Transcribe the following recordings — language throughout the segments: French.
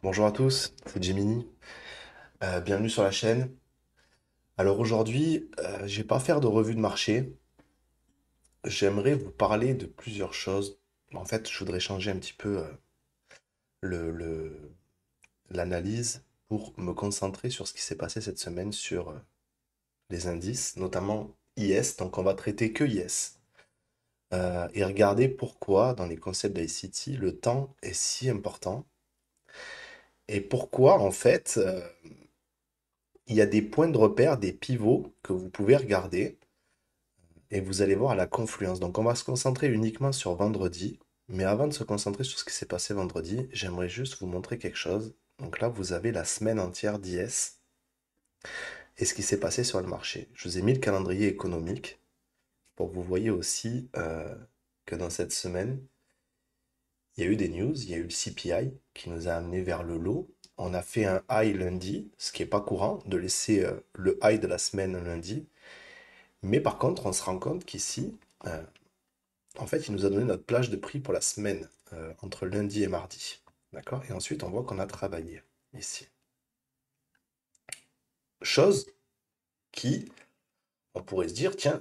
Bonjour à tous, c'est Gemini. Bienvenue sur la chaîne. Alors aujourd'hui, je vais pas faire de revue de marché. J'aimerais vous parler de plusieurs choses. En fait, je voudrais changer un petit peu le, le- l'analyse pour me concentrer sur ce qui s'est passé cette semaine sur les indices, notamment IS. Donc on va traiter que IS. Et regarder pourquoi dans les concepts d'ICT, le temps est si important. Et pourquoi en fait, il y a des points de repère, des pivots que vous pouvez regarder et vous allez voir la confluence. Donc on va se concentrer uniquement sur vendredi, mais avant de se concentrer sur ce qui s'est passé vendredi, j'aimerais juste vous montrer quelque chose. Donc là, vous avez la semaine entière d'IS et ce qui s'est passé sur le marché. Je vous ai mis le calendrier économique pour que vous voyez aussi que dans cette semaine, il y a eu des news, il y a eu le CPI qui nous a amené vers le low. On a fait un high lundi, ce qui n'est pas courant de laisser le high de la semaine lundi. Mais par contre, on se rend compte qu'ici, en fait, il nous a donné notre plage de prix pour la semaine, entre lundi et mardi. D'accord? Et ensuite, on voit qu'on a travaillé ici. Chose qui, on pourrait se dire, tiens,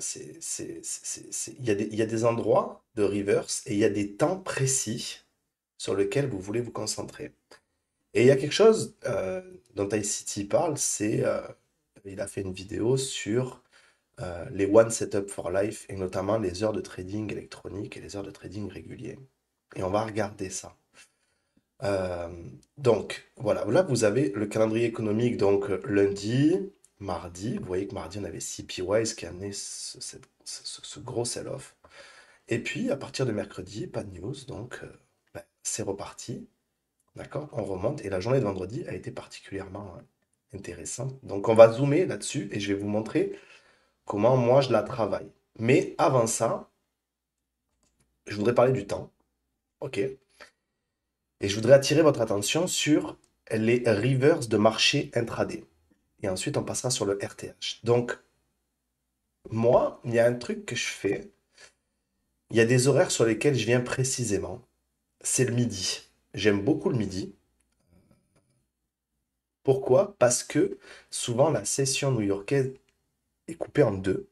il y a des endroits de reverse et il y a des temps précis sur lesquels vous voulez vous concentrer. Et il y a quelque chose dont iCity parle, il a fait une vidéo sur les One Setup for Life et notamment les heures de trading électronique et les heures de trading régulier. Et on va regarder ça. Euh, donc, voilà, là vous avez le calendrier économique, donc lundi, mardi, vous voyez que mardi on avait CPY, ce qui a amené ce gros sell-off. Et puis à partir de mercredi, pas de news, donc c'est reparti, d'accord? On remonte et la journée de vendredi a été particulièrement intéressante. Donc on va zoomer là-dessus et je vais vous montrer comment moi je la travaille. Mais avant ça, je voudrais parler du temps, ok? Et je voudrais attirer votre attention sur les reverse de marché intraday. Et ensuite, on passera sur le RTH. Donc, moi, il y a un truc que je fais. Il y a des horaires sur lesquels je viens précisément. C'est le midi. J'aime beaucoup le midi. Pourquoi? Parce que souvent, la session new-yorkaise est coupée en deux.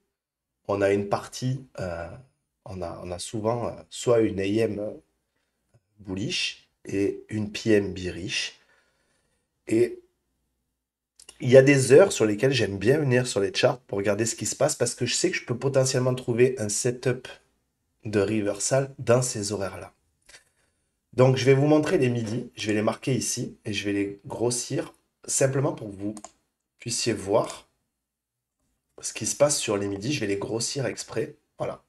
On a une partie, on a souvent soit une AM bullish et une PM bearish. Et il y a des heures sur lesquelles j'aime bien venir sur les charts pour regarder ce qui se passe parce que je sais que je peux potentiellement trouver un setup de reversal dans ces horaires-là. Donc je vais vous montrer les midis, je vais les marquer ici et je vais les grossir simplement pour que vous puissiez voir ce qui se passe sur les midis. Je vais les grossir exprès. Voilà.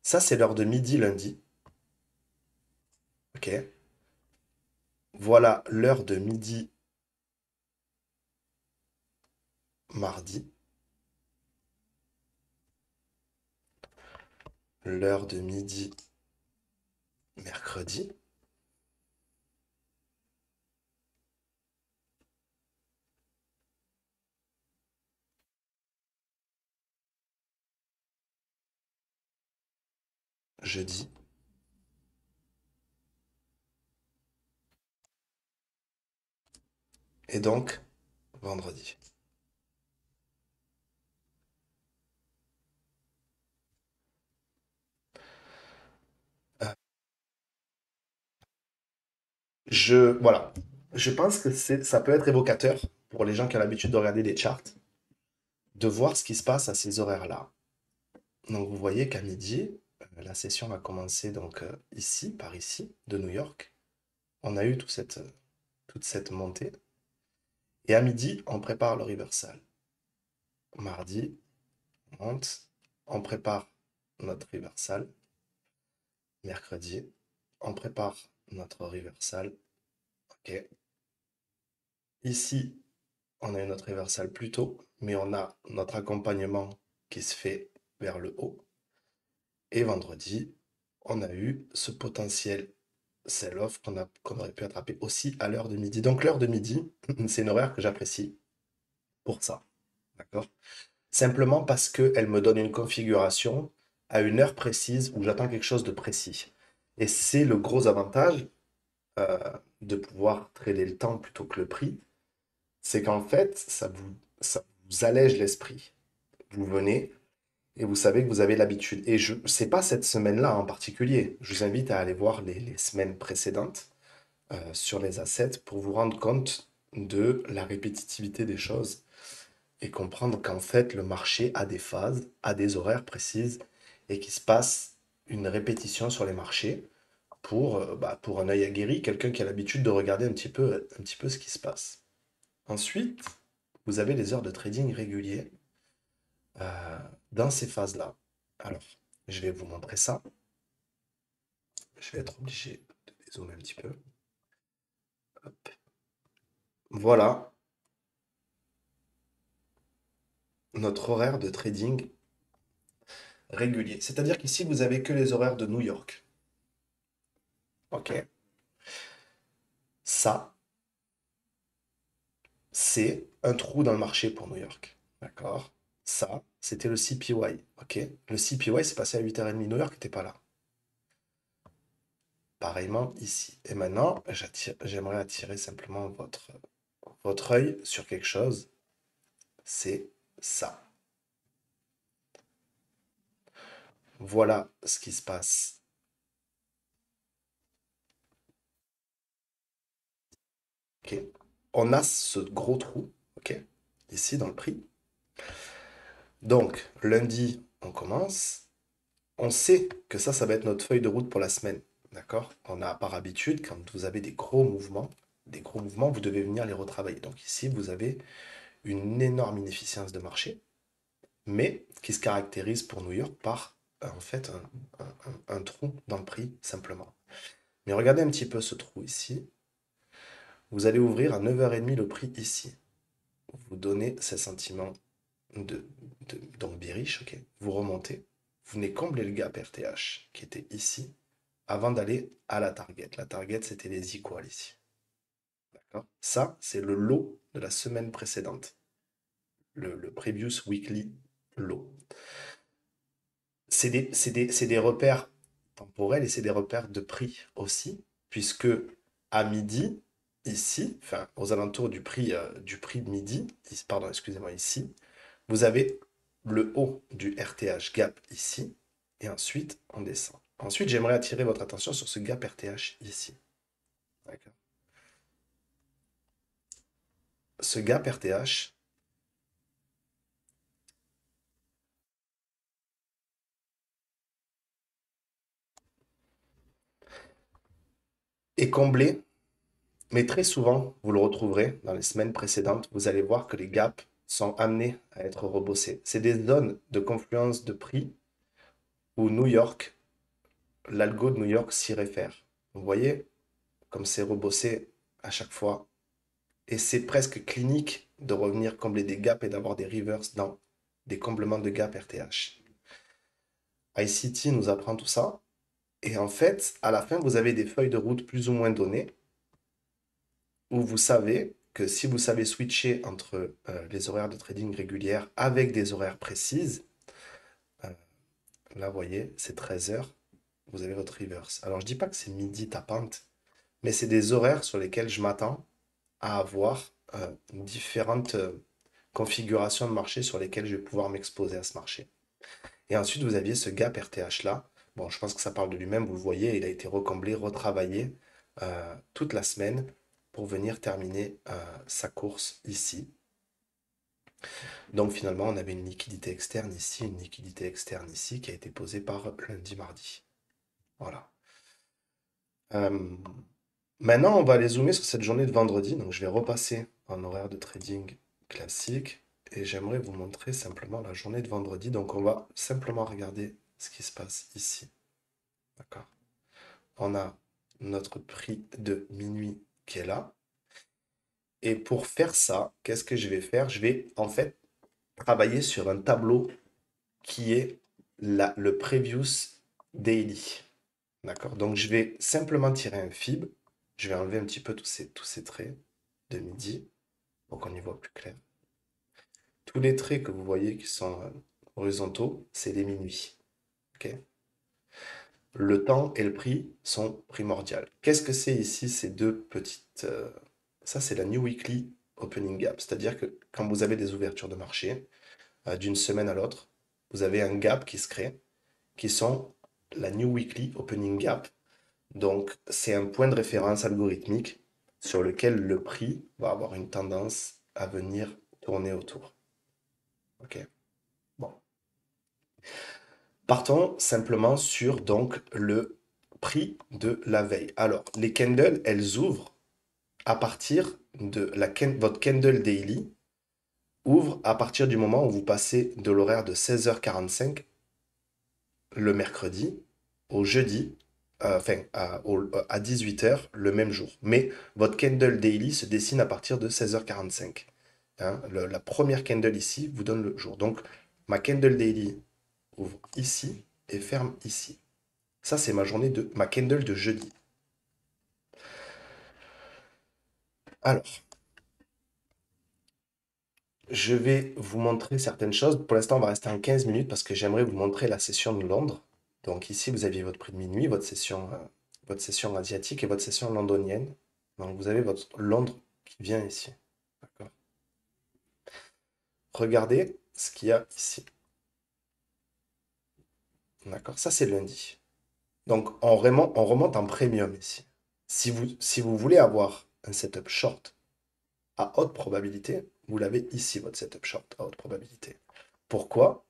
Ça, c'est l'heure de midi lundi. OK. Voilà l'heure de midi mardi. L'heure de midi mercredi. Jeudi. Et donc vendredi. Euh, voilà. Je pense que ça peut être évocateur pour les gens qui ont l'habitude de regarder des charts, de voir ce qui se passe à ces horaires-là. Donc vous voyez qu'à midi, la session va commencer donc ici, par ici, de New York. On a eu toute cette montée. Et à midi, on prépare le reversal. Mardi, on monte, on prépare notre reversal. Mercredi, on prépare notre reversal. OK. Ici, on a eu notre reversal plus tôt, mais on a notre accompagnement qui se fait vers le haut. Et vendredi, on a eu ce potentiel sell-off qu'on aurait pu attraper aussi à l'heure de midi. Donc l'heure de midi, c'est une horaire que j'apprécie pour ça. D'accord? Simplement parce qu'elle me donne une configuration à une heure précise où j'attends quelque chose de précis. Et c'est le gros avantage euh, de pouvoir trader le temps plutôt que le prix, c'est qu'en fait, ça vous allège l'esprit. Vous venez et vous savez que vous avez l'habitude. Et je, c'est pas cette semaine-là en particulier. Je vous invite à aller voir les semaines précédentes sur les assets pour vous rendre compte de la répétitivité des choses et comprendre qu'en fait, le marché a des phases, a des horaires précises et qu'il se passe une répétition sur les marchés pour un œil aguerri, quelqu'un qui a l'habitude de regarder un petit peu ce qui se passe. Ensuite, vous avez les heures de trading réguliers euh, dans ces phases-là. Alors, je vais vous montrer ça. Je vais être obligé de dézoomer un petit peu. Hop. Voilà notre horaire de trading régulier. C'est-à-dire qu'ici, vous avez que les horaires de New York. OK. Ça, c'est un trou dans le marché pour New York. D'accord? Ça, c'était le CPY. OK? Le CPY, c'est passé à 8h30. New York n'était pas là. Pareillement ici. Et maintenant, j'aimerais attirer simplement votre œil sur quelque chose. C'est ça. Voilà ce qui se passe. OK? On a ce gros trou, OK? Ici dans le prix. Donc, lundi, on commence. On sait que ça va être notre feuille de route pour la semaine. D'accord? On a par habitude, quand vous avez des gros mouvements, vous devez venir les retravailler. Donc ici, vous avez une énorme inefficience de marché, mais qui se caractérise pour New York par en fait un trou dans le prix, simplement. Mais regardez un petit peu ce trou ici. Vous allez ouvrir à 9h30 le prix ici. Vous donnez ce sentiment donc bearish, ok. Vous remontez. Vous venez combler le gap RTH qui était ici avant d'aller à la target. La target, c'était les equals ici. D'accord? Ça, c'est le low de la semaine précédente. Le previous weekly low. C'est des repères temporels et c'est des repères de prix aussi, puisque à midi, ici, enfin aux alentours du prix de midi, pardon, excusez-moi, ici, vous avez le haut du RTH gap ici, et ensuite on descend. Ensuite, j'aimerais attirer votre attention sur ce gap RTH ici. D'accord. Ce gap RTH est comblé, mais très souvent, vous le retrouverez dans les semaines précédentes, vous allez voir que les gaps sont amenés à être rebossés. C'est des zones de confluence de prix où New York, l'algo de New York s'y réfère. Vous voyez comme c'est rebossé à chaque fois. Et c'est presque clinique de revenir combler des gaps et d'avoir des reverse dans des comblements de gap RTH. ICT nous apprend tout ça. Et en fait, à la fin, vous avez des feuilles de route plus ou moins données où vous savez que si vous savez switcher entre les horaires de trading régulières avec des horaires précises, euh, là, vous voyez, c'est 13 heures, vous avez votre reverse. Alors, je dis pas que c'est midi tapante, mais c'est des horaires sur lesquels je m'attends à avoir différentes configurations de marché sur lesquelles je vais pouvoir m'exposer à ce marché. Et ensuite, vous aviez ce gap RTH là. Bon, je pense que ça parle de lui-même, vous le voyez, il a été recomblé, retravaillé toute la semaine pour venir terminer sa course ici. Donc finalement, on avait une liquidité externe ici, une liquidité externe ici qui a été posée par lundi, mardi. Voilà. Euh, Maintenant, on va aller zoomer sur cette journée de vendredi. Donc je vais repasser en horaire de trading classique et j'aimerais vous montrer simplement la journée de vendredi. Donc on va simplement regarder ce qui se passe ici. D'accord? On a notre prix de minuit qui est là. Et pour faire ça, qu'est-ce que je vais faire? Je vais en fait travailler sur un tableau qui est le previous daily. D'accord? Donc je vais simplement tirer un fib. Je vais enlever un petit peu tous ces traits de midi pour qu'on y voit plus clair. Tous les traits que vous voyez qui sont horizontaux, c'est les minuit. Ok? Le temps et le prix sont primordiaux. Qu'est-ce que c'est ici ces deux petites... ça, c'est la New Weekly Opening Gap. C'est-à-dire que quand vous avez des ouvertures de marché, d'une semaine à l'autre, vous avez un gap qui se crée, qui sont la New Weekly Opening Gap. Donc, c'est un point de référence algorithmique sur lequel le prix va avoir une tendance à venir tourner autour. Ok. Bon. Partons simplement sur donc le prix de la veille. Alors, les candles, elles ouvrent à partir de votre candle daily ouvre à partir du moment où vous passez de l'horaire de 16h45 le mercredi au jeudi, enfin à 18h le même jour. Mais votre candle daily se dessine à partir de 16h45. Hein, la première candle ici vous donne le jour. Donc ma candle daily ouvre ici et ferme ici. Ça, c'est ma candle de jeudi. Alors, je vais vous montrer certaines choses. Pour l'instant, on va rester en 15 minutes parce que j'aimerais vous montrer la session de Londres. Donc ici, vous aviez votre prix de minuit, votre session asiatique et votre session londonienne. Donc vous avez votre Londres qui vient ici. D'accord. Regardez ce qu'il y a ici. D'accord. Ça, c'est lundi. Donc on remonte en premium ici. Si vous voulez avoir un setup short à haute probabilité, vous l'avez ici, votre setup short à haute probabilité. Pourquoi?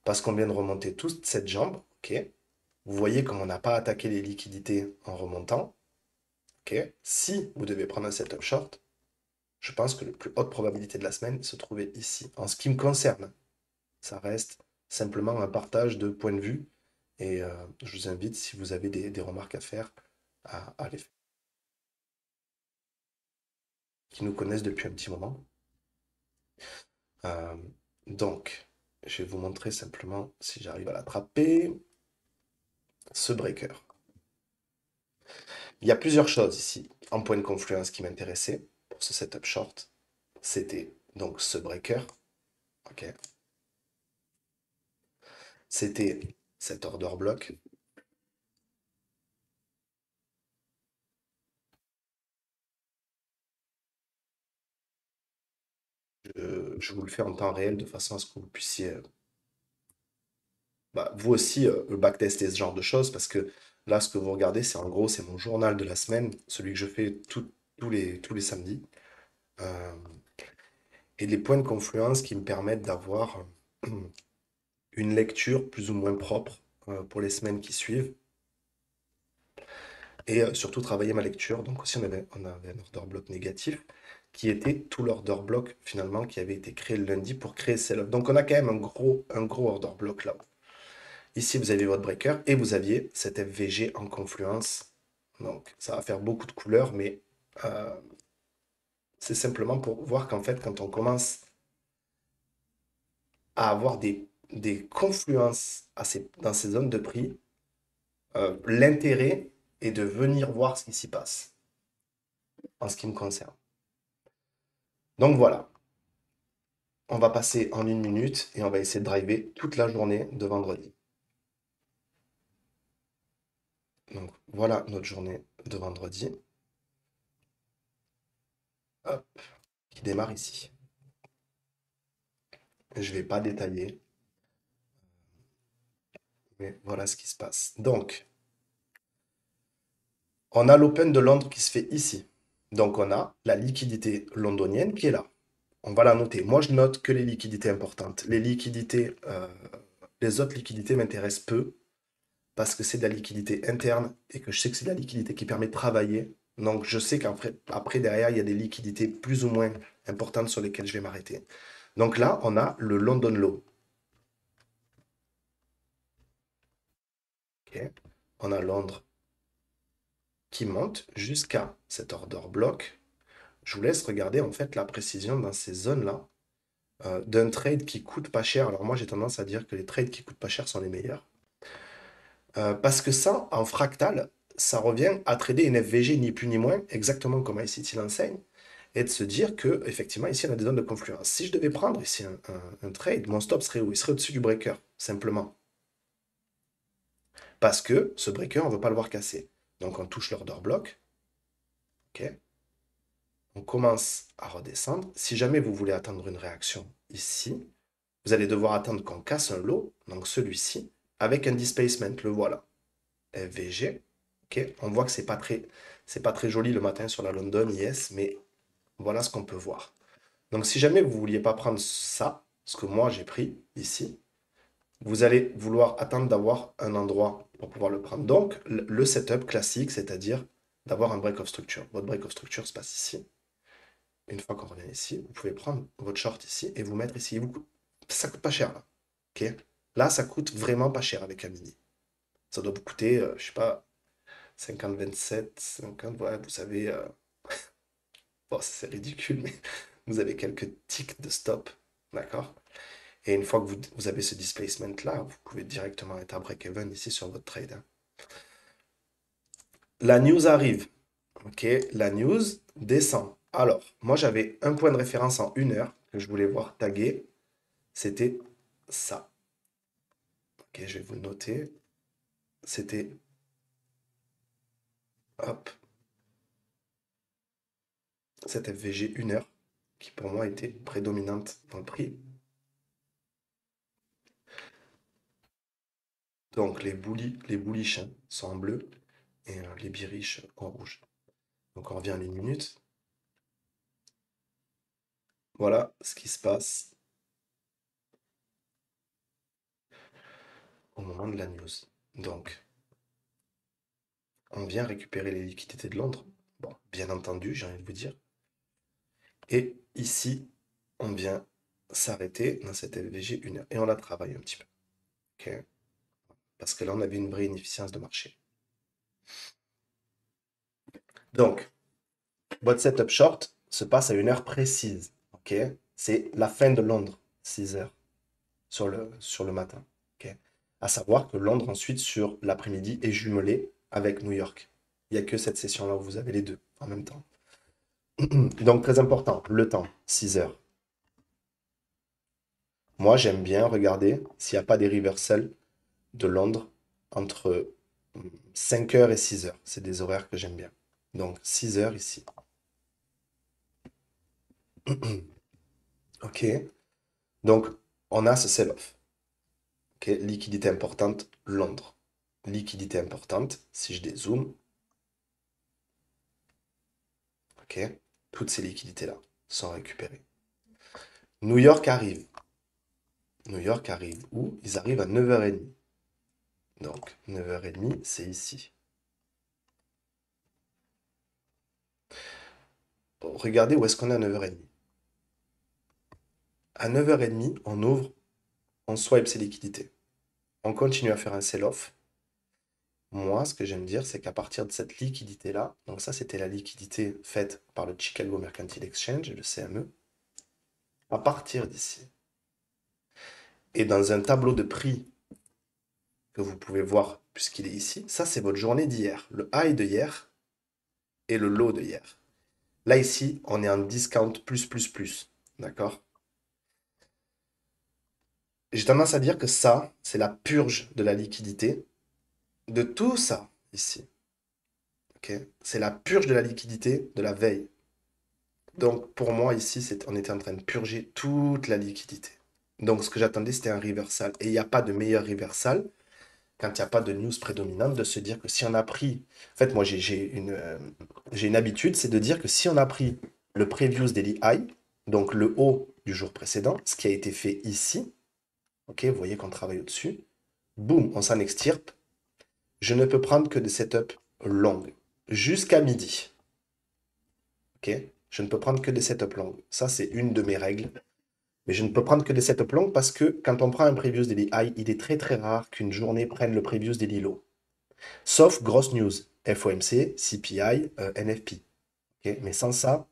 Parce qu'on vient de remonter toute cette jambe, ok? Vous voyez comme on n'a pas attaqué les liquidités en remontant, ok? Si vous devez prendre un setup short, je pense que la plus haute probabilité de la semaine se trouvait ici. En ce qui me concerne, ça reste simplement un partage de points de vue et je vous invite, si vous avez des remarques à faire, à les faire. Qui nous connaissent depuis un petit moment. Euh, donc, je vais vous montrer simplement si j'arrive à l'attraper. Ce breaker. Il y a plusieurs choses ici en point de confluence qui m'intéressaient pour ce setup short. C'était donc ce breaker. Ok. C'était cet order block. Je vous le fais en temps réel de façon à ce que vous puissiez, vous aussi, backtester ce genre de choses parce que là, ce que vous regardez, c'est en gros, c'est mon journal de la semaine, celui que je fais tous les samedis. Euh, et les points de confluence qui me permettent d'avoir une lecture plus ou moins propre pour les semaines qui suivent et surtout travailler ma lecture. Donc aussi, on avait un order block négatif qui était tout l'order block finalement qui avait été créé le lundi pour créer sell-off. Donc on a quand même un gros order block là. Ici, vous avez votre breaker et vous aviez cet FVG en confluence. Donc ça va faire beaucoup de couleurs, mais euh, c'est simplement pour voir qu'en fait, quand on commence à avoir des confluences dans ces zones de prix, l'intérêt est de venir voir ce qui s'y passe en ce qui me concerne. Donc voilà, on va passer en 1 minute et on va essayer de driver toute la journée de vendredi. Donc voilà notre journée de vendredi. Hop, qui démarre ici. Je ne vais pas détailler, mais voilà ce qui se passe. Donc, on a l'Open de Londres qui se fait ici. Donc on a la liquidité londonienne qui est là. On va la noter. Moi, je note que les liquidités importantes. Les autres liquidités m'intéressent peu parce que c'est de la liquidité interne et que je sais que c'est de la liquidité qui permet de travailler. Donc, je sais qu'après, derrière, il y a des liquidités plus ou moins importantes sur lesquelles je vais m'arrêter. Donc là, on a le London Low. Ok. On a Londres qui monte jusqu'à cet order block. Je vous laisse regarder en fait la précision dans ces zones-là d'un trade qui coûte pas cher. Alors moi, j'ai tendance à dire que les trades qui coûtent pas cher sont les meilleurs. Parce que ça, en fractal, ça revient à trader une FVG ni plus ni moins, exactement comme ICT l'enseigne, et de se dire que effectivement ici on a des zones de confluence. Si je devais prendre ici un trade, mon stop serait où? Il serait au-dessus du breaker, simplement. Parce que ce breaker, on ne veut pas le voir casser. Donc on touche l'order block. OK. On commence à redescendre. Si jamais vous voulez attendre une réaction ici, vous allez devoir attendre qu'on casse un low, donc celui-ci, avec un displacement. Le voilà. FVG. OK. On voit que c'est pas très joli le matin sur la London, yes, mais voilà ce qu'on peut voir. Donc si jamais vous ne vouliez pas prendre ça, ce que moi j'ai pris ici, vous allez vouloir attendre d'avoir un endroit pour pouvoir le prendre. Donc le setup classique, c'est-à-dire d'avoir un break of structure. Votre break of structure se passe ici. Une fois qu'on revient ici, vous pouvez prendre votre short ici et vous mettre ici. Ça coûte pas cher là. OK? Là, ça coûte vraiment pas cher avec un mini. Ça doit vous coûter, je sais pas, 50, 27, 50, ouais, vous savez, bon, c'est ridicule, mais vous avez quelques ticks de stop, d'accord? Et une fois que vous avez ce displacement-là, vous pouvez directement être à break-even ici sur votre trade, hein. La news arrive, ok? La news descend. Alors, moi j'avais un point de référence en 1 heure que je voulais voir taguer, c'était ça. Ok, je vais vous le noter. C'était, hop, cette FVG 1 heure qui pour moi était prédominante dans le prix. Donc les bullish hein, sont en bleu et les bearish en rouge. Donc on revient à une minute. Voilà ce qui se passe au moment de la news. Donc, on vient récupérer les liquidités de Londres. Bon, bien entendu, j'ai envie de vous dire. Et ici, on vient s'arrêter dans cette LVG 1 heure. Et on la travaille un petit peu. Ok. Parce que là, on avait une vraie inefficience de marché. Donc, votre setup short se passe à 1 heure précise. Ok. C'est la fin de Londres, 6 heures sur le matin. Ok. À savoir que Londres, ensuite, sur l'après-midi, est jumelé avec New York. Il n'y a que cette session-là où vous avez les deux en même temps. Donc, très important, le temps, 6 heures. Moi, j'aime bien regarder s'il n'y a pas des reversals de Londres entre 5 heures et 6 heures. C'est des horaires que j'aime bien. Donc, 6 heures ici. OK. Donc, on a ce sell-off. OK. Liquidité importante, Londres. Liquidité importante, si je dézoome. OK. Toutes ces liquidités-là sont récupérées. New York arrive. New York arrive où? Ils arrivent à 9h30. Donc, 9h30, c'est ici. Regardez où est-ce qu'on est à 9h30. À 9h30, on ouvre, on swipe ses liquidités. On continue à faire un sell-off. Moi, ce que j'aime dire, c'est qu'à partir de cette liquidité-là, donc ça, c'était la liquidité faite par le Chicago Mercantile Exchange, le CME, à partir d'ici. Et dans un tableau de prix que vous pouvez voir, puisqu'il est ici, ça, c'est votre journée d'hier, le high de hier et le low de hier. Là, ici, on est en discount plus. D'accord? J'ai tendance à dire que ça, c'est la purge de la liquidité de tout ça ici. Ok. C'est la purge de la liquidité de la veille. Donc pour moi ici, on était en train de purger toute la liquidité. Donc ce que j'attendais, c'était un reversal. Et il n'y a pas de meilleur reversal quand il n'y a pas de news prédominante de se dire que si on a pris... En fait, moi j'ai une habitude, c'est de dire que si on a pris le previous daily high, donc le haut du jour précédent, ce qui a été fait ici, ok, vous voyez qu'on travaille au-dessus, boum, on s'en extirpe. Je ne peux prendre que des setups longues jusqu'à midi. Ok? Je ne peux prendre que des setups longues. Ça, c'est une de mes règles. Mais je ne peux prendre que des setups longues parce que quand on prend un previous daily high, il est très rare qu'une journée prenne le previous daily low. Sauf grosse news. FOMC, CPI, NFP. Ok. Mais sans ça,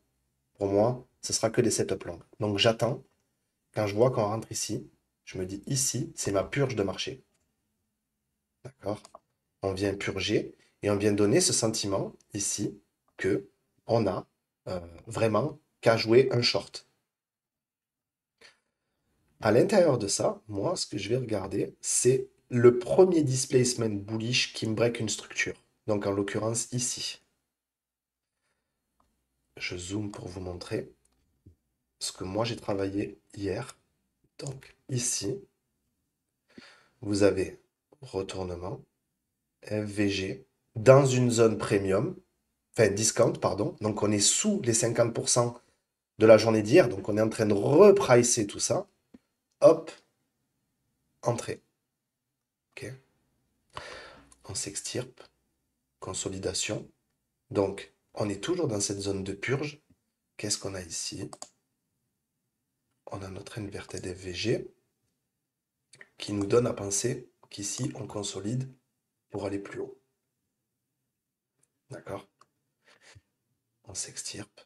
pour moi, ce sera que des setups longues. Donc j'attends. Quand je vois qu'on rentre ici, je me dis ici, c'est ma purge de marché. D'accord? On vient purger et on vient donner ce sentiment ici que on a vraiment qu'à jouer un short. À l'intérieur de ça, moi, ce que je vais regarder, c'est le premier displacement bullish qui me break une structure. Donc en l'occurrence ici. Je zoome pour vous montrer ce que moi j'ai travaillé hier. Donc ici, vous avez retournement, FVG, dans une zone premium, enfin discount, pardon. Donc on est sous les 50% de la journée d'hier. Donc on est en train de repricer tout ça. Hop, entrée. Ok. On s'extirpe, consolidation. Donc on est toujours dans cette zone de purge. Qu'est-ce qu'on a ici? On a notre inverted FVG qui nous donne à penser qu'ici on consolide pour aller plus haut. D'accord? On s'extirpe.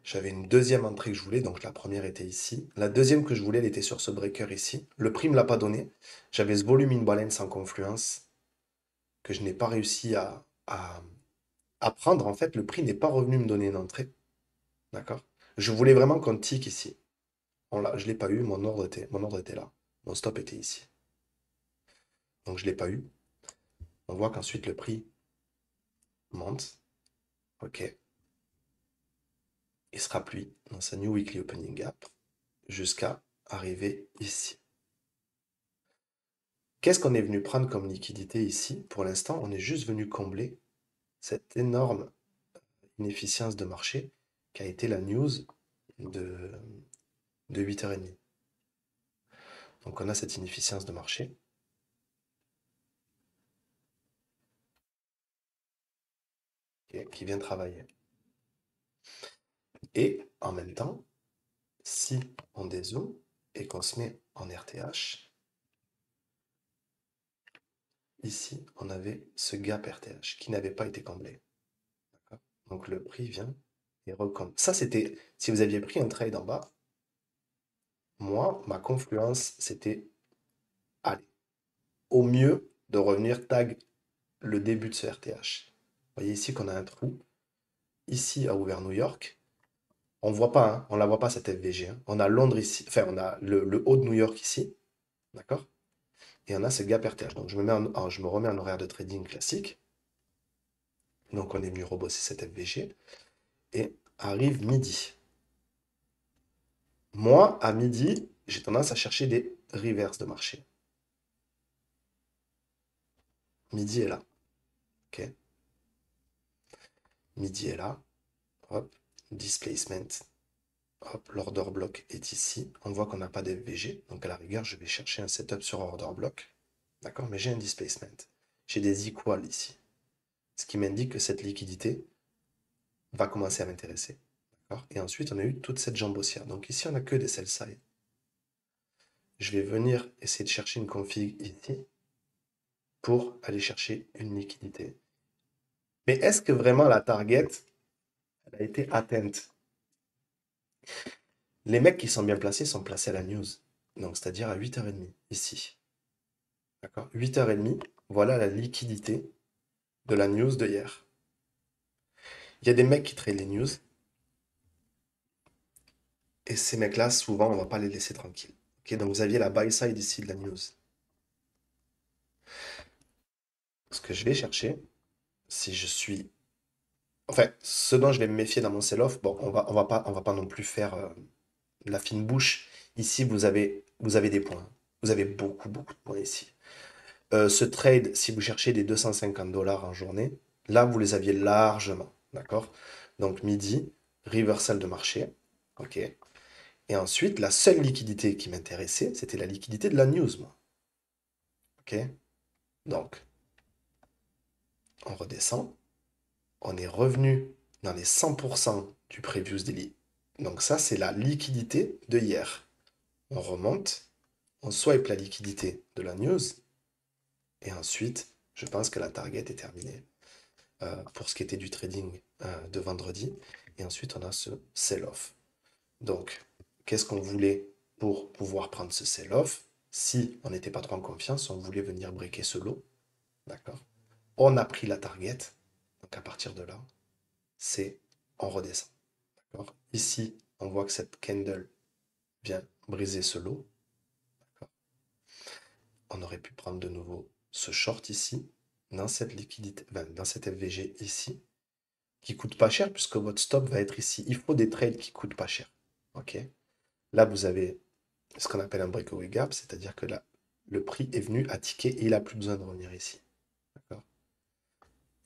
J'avais une deuxième entrée que je voulais, donc la première était ici. La deuxième que je voulais, elle était sur ce breaker ici. Le prix ne me l'a pas donné. J'avais ce volume imbalance en confluence que je n'ai pas réussi à prendre. En fait, le prix n'est pas revenu me donner une entrée. D'accord? Je voulais vraiment qu'on tique ici. Je ne l'ai pas eu, mon ordre était là. Mon stop était ici. Donc je ne l'ai pas eu. On voit qu'ensuite le prix monte. OK. Il se rappuie dans sa New Weekly Opening Gap jusqu'à arriver ici. Qu'est-ce qu'on est venu prendre comme liquidité ici? Pour l'instant, on est juste venu combler cette énorme inefficience de marché qui a été la news de, de 8h30. Donc on a cette inefficience de marché qui vient travailler. Et en même temps, si on dézoome et qu'on se met en RTH, ici, on avait ce gap RTH qui n'avait pas été comblé. Donc le prix vient et recomble. Ça, c'était, si vous aviez pris un trade en bas, moi, ma confluence, c'était, allez, au mieux de revenir tag le début de ce RTH. Vous voyez ici qu'on a un trou. Ici a ouvert New York. On voit pas, hein, on la voit pas cette FVG, hein. On a Londres ici, enfin on a le haut de New York ici, d'accord? Et on a ce gap RTH. Donc je me remets en horaire de trading classique. Donc on est venu rebosser cette FVG. Et arrive midi. Moi, à midi, j'ai tendance à chercher des reverses de marché. Midi est là. Ok. Midi est là. Hop. Displacement. Hop. L'order block est ici. On voit qu'on n'a pas d'FVG. Donc à la rigueur, je vais chercher un setup sur order block. D'accord? Mais j'ai un displacement. J'ai des equals ici. Ce qui m'indique que cette liquidité va commencer à m'intéresser. D'accord? Et ensuite, on a eu toute cette jambe haussière. Donc ici, on n'a que des sell side. Je vais venir essayer de chercher une config ici pour aller chercher une liquidité. Mais est-ce que vraiment la target elle a été atteinte? Les mecs qui sont bien placés sont placés à la news. Donc, c'est-à-dire à 8h30, ici. D'accord? 8h30, voilà la liquidité de la news de hier. Il y a des mecs qui traitent les news. Et ces mecs-là, souvent, on ne va pas les laisser tranquilles. Ok, donc, vous aviez la buy side ici de la news. Ce que je vais chercher, si je suis... Enfin, ce dont je vais me méfier dans mon sell-off, bon, on va pas non plus faire la fine bouche. Ici, vous avez des points. Vous avez beaucoup, beaucoup de points ici. Ce trade, si vous cherchez des 250 $ en journée, là, vous les aviez largement. D'accord? Donc, midi, reversal de marché. OK. Et ensuite, la seule liquidité qui m'intéressait, c'était la liquidité de la news, moi. OK? Donc, on redescend. On est revenu dans les 100% du previous daily. Donc, ça, c'est la liquidité de hier. On remonte. On swipe la liquidité de la news. Et ensuite, je pense que la target est terminée. Pour ce qui était du trading de vendredi. Et ensuite, on a ce sell-off. Donc, qu'est-ce qu'on voulait pour pouvoir prendre ce sell-off? Si on n'était pas trop en confiance, on voulait venir breaker ce lot. D'accord? On a pris la target. Donc, à partir de là, c'est on redescend. D'accord? Ici, on voit que cette candle vient briser ce lot. on aurait pu prendre de nouveau ce short ici, dans cette liquidité, enfin, dans cette FVG ici, qui coûte pas cher puisque votre stop va être ici. Il faut des trades qui coûtent pas cher. Ok? Là, vous avez ce qu'on appelle un breakaway gap, c'est-à-dire que là, le prix est venu à ticker et il n'a plus besoin de revenir ici. D'accord?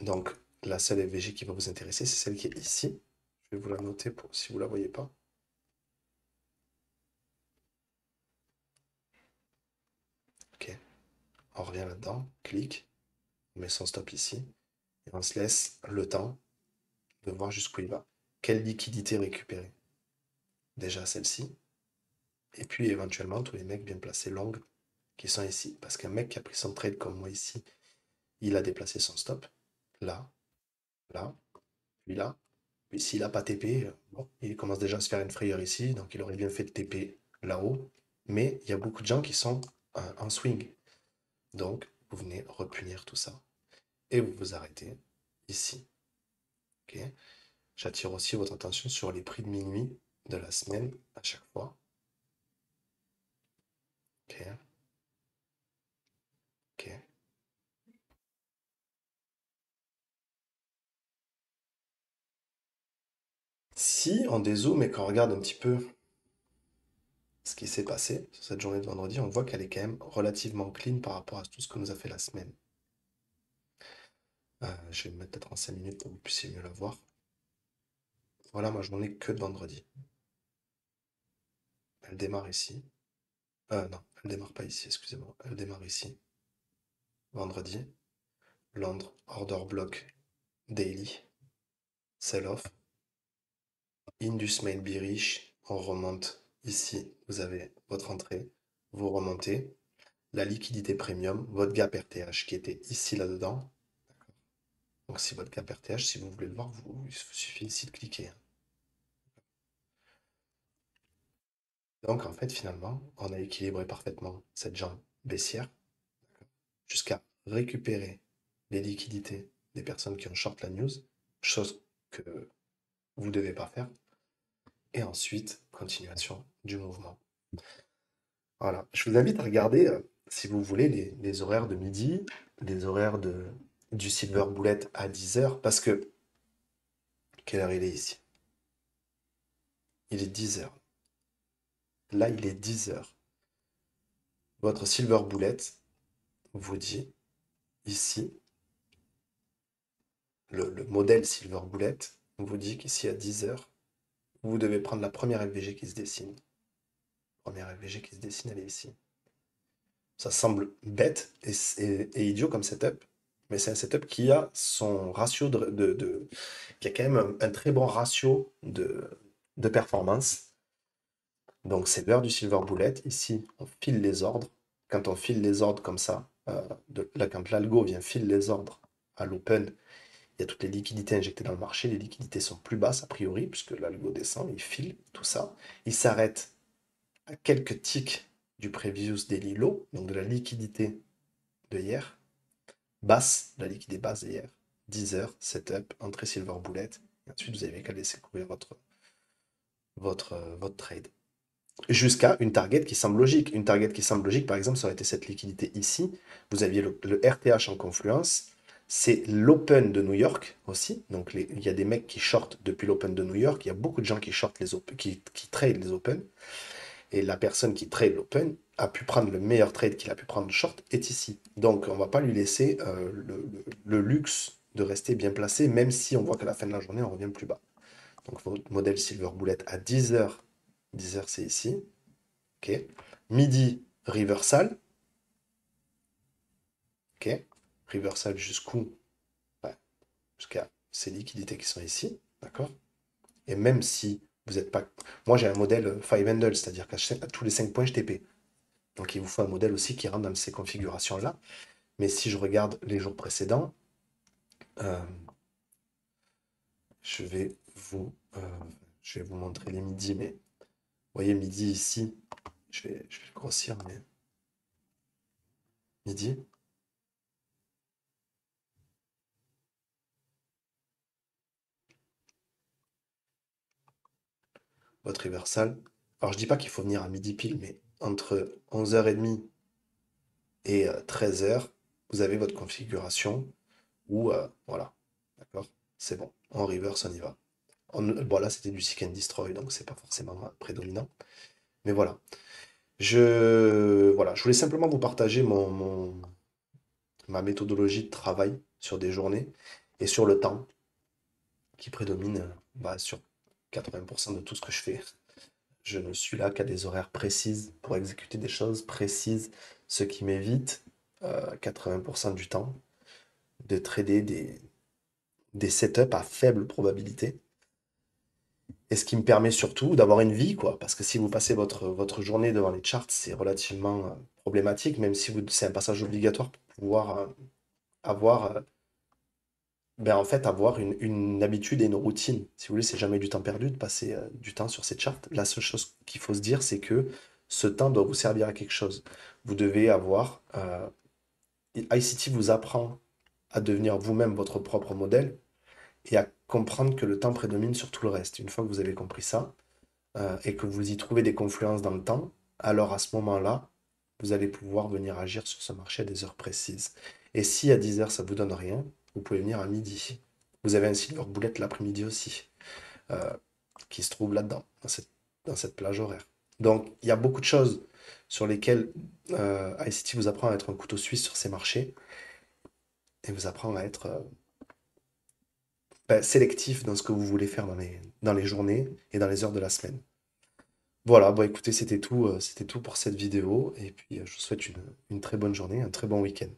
Donc, la seule FVG qui va vous intéresser, c'est celle qui est ici. Je vais vous la noter pour, si vous ne la voyez pas. Ok. On revient là-dedans, clique, on met son stop ici, et on se laisse le temps de voir jusqu'où il va. Quelle liquidité récupérer? Déjà celle-ci, et puis éventuellement tous les mecs bien placés longues qui sont ici. Parce qu'un mec qui a pris son trade comme moi ici, il a déplacé son stop, là, là, puis là. Puis s'il n'a pas TP, bon, il commence déjà à se faire une frayeur ici, donc il aurait bien fait de TP là-haut. Mais il y a beaucoup de gens qui sont en swing. Donc, vous venez repunir tout ça. Et vous vous arrêtez ici. Ok. J'attire aussi votre attention sur les prix de minuit de la semaine à chaque fois. Ok. Ok. Si on dézoome et qu'on regarde un petit peu ce qui s'est passé sur cette journée de vendredi, on voit qu'elle est quand même relativement clean par rapport à tout ce que nous a fait la semaine. Je vais me mettre peut-être en 5 minutes pour que vous puissiez mieux la voir. Voilà ma journée que de vendredi. Elle démarre ici. Non, elle démarre pas ici, excusez-moi. Elle démarre ici. Vendredi. Londres, order block daily. Sell off. Indus mail bearish. On remonte ici. Vous avez votre entrée. Vous remontez. La liquidité premium, votre gap RTH qui était ici là-dedans. Donc si votre gap RTH, si vous voulez le voir, il suffit ici de cliquer. Donc en fait, finalement, on a équilibré parfaitement cette jambe baissière jusqu'à récupérer les liquidités des personnes qui ont short la news, chose que vous ne devez pas faire. Et ensuite, continuation du mouvement. Voilà. Je vous invite à regarder, si vous voulez, les horaires de midi, les horaires du Silver Bullet à 10 h, parce que, quelle heure il est ici? Il est 10 h. Là, il est 10 h. Votre Silver Bullet vous dit, ici, le modèle Silver Bullet vous dit qu'ici à 10 h, vous devez prendre la première FVG qui se dessine. Première FVG qui se dessine, elle est ici. Ça semble bête et idiot comme setup, mais c'est un setup qui a son ratio qui a quand même un très bon ratio de performance. Donc c'est l'heure du Silver Bullet. Ici, on file les ordres. Quand on file les ordres comme ça, là, quand l'algo vient file les ordres à l'open, il y a toutes les liquidités injectées dans le marché. Les liquidités sont plus basses a priori, puisque l'algo descend, il file tout ça. Il s'arrête à quelques ticks du previous daily low, donc de la liquidité de hier, basse, la liquidité basse d'hier, 10 h, setup, entrée Silver Bullet, et ensuite vous avez qu'à laisser courir votre trade. Jusqu'à une target qui semble logique. Une target qui semble logique, par exemple, ça aurait été cette liquidité ici. Vous aviez le RTH en confluence. C'est l'Open de New York aussi. Donc il y a des mecs qui shortent depuis l'Open de New York. Il y a beaucoup de gens qui shortent les open, qui trade les Open. Et la personne qui trade l'Open a pu prendre le meilleur trade qu'il a pu prendre short est ici. Donc on ne va pas lui laisser le luxe de rester bien placé, même si on voit qu'à la fin de la journée, on revient plus bas. Donc votre modèle Silver Bullet à 10 h. 10 h, c'est ici. Ok. Midi, reversal. Ok. Reversal jusqu'où? Ouais, jusqu'à ces liquidités qui sont ici. D'accord. Et même si vous n'êtes pas. Moi, j'ai un modèle 5 handle, c'est-à-dire qu'à tous les 5 points, je TP. Donc, il vous faut un modèle aussi qui rentre dans ces configurations-là. Mais si je regarde les jours précédents, euh, je vais je vais vous montrer les midis. Mais vous voyez, midi ici, je vais le grossir, mais midi. Votre reversal. Alors, je dis pas qu'il faut venir à midi pile, mais entre 11h30 et 13h, vous avez votre configuration où, voilà, d'accord? C'est bon. En reverse, on y va. Bon, là, c'était du seek and destroy, donc c'est pas forcément prédominant. Mais voilà. Voilà. Je voulais simplement vous partager ma méthodologie de travail sur des journées et sur le temps qui prédomine sur 80% de tout ce que je fais. Je ne suis là qu'à des horaires précises pour exécuter des choses précises, ce qui m'évite 80% du temps de trader des setups à faible probabilité. Et ce qui me permet surtout d'avoir une vie, quoi. Parce que si vous passez votre journée devant les charts, c'est relativement problématique, même si c'est un passage obligatoire pour pouvoir avoir, en fait, avoir une habitude et une routine. Si vous voulez, c'est jamais du temps perdu de passer du temps sur ces charts. La seule chose qu'il faut se dire, c'est que ce temps doit vous servir à quelque chose. Vous devez avoir... ICT vous apprend à devenir vous-même votre propre modèle et à comprendre que le temps prédomine sur tout le reste. Une fois que vous avez compris ça, et que vous y trouvez des confluences dans le temps, alors à ce moment-là, vous allez pouvoir venir agir sur ce marché à des heures précises. Et si à 10 heures ça vous donne rien, vous pouvez venir à midi. Vous avez un silver bullet l'après-midi aussi, euh, qui se trouve là-dedans, dans cette plage horaire. Donc il y a beaucoup de choses sur lesquelles ICT vous apprend à être un couteau suisse sur ces marchés et vous apprend à être sélectif dans ce que vous voulez faire dans les journées et dans les heures de la semaine. Voilà, bon écoutez, c'était tout pour cette vidéo et puis je vous souhaite une très bonne journée, un très bon week-end.